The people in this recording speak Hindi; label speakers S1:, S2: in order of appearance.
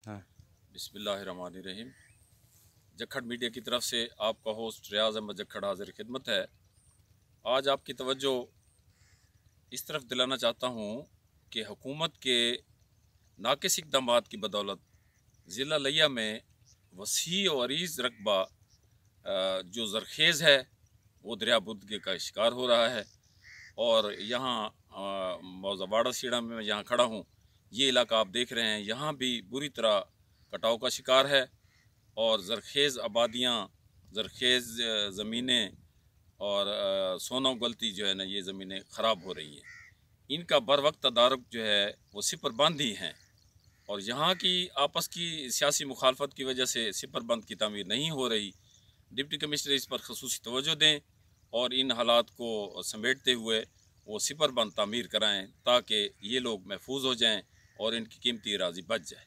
S1: हाँ।
S2: बिस्मिल्लाहिर्रहमानिर्रहीम। जखड़ मीडिया की तरफ से आपका होस्ट रियाज अहमद जखड़ हाजिर खिदमत है। आज आपकी तवज्जो इस तरफ दिलाना चाहता हूँ कि हुकूमत के नाकिस इक़दामात की बदौलत ज़िला लिया में वसी और अरीज़ रकबा जो ज़रखेज़ है वो दरिया बुद्ध का शिकार हो रहा है। और यहाँ मौज़ावाड़ा सीढ़ा में मैं यहाँ खड़ा हूँ, ये इलाका आप देख रहे हैं, यहाँ भी बुरी तरह कटाव का शिकार है और ज़रखेज़ आबादियाँ, ज़रखेज़ ज़मीनें और सोना गलती जो है ना, ये ज़मीनें ख़राब हो रही हैं। इनका बर वक्त तदारुक जो है वो सिपरबंद ही हैं और यहाँ की आपस की सियासी मुखालफत की वजह से सिपरबंद की तामीर नहीं हो रही। डिप्टी कमिश्नर इस पर खसूसी तवज्जो दें और इन हालात को समेटते हुए वो सिपरबंद तामीर कराएँ ताकि ये लोग महफूज हो जाएँ और इनकी कीमती अराज़ी बच जाए।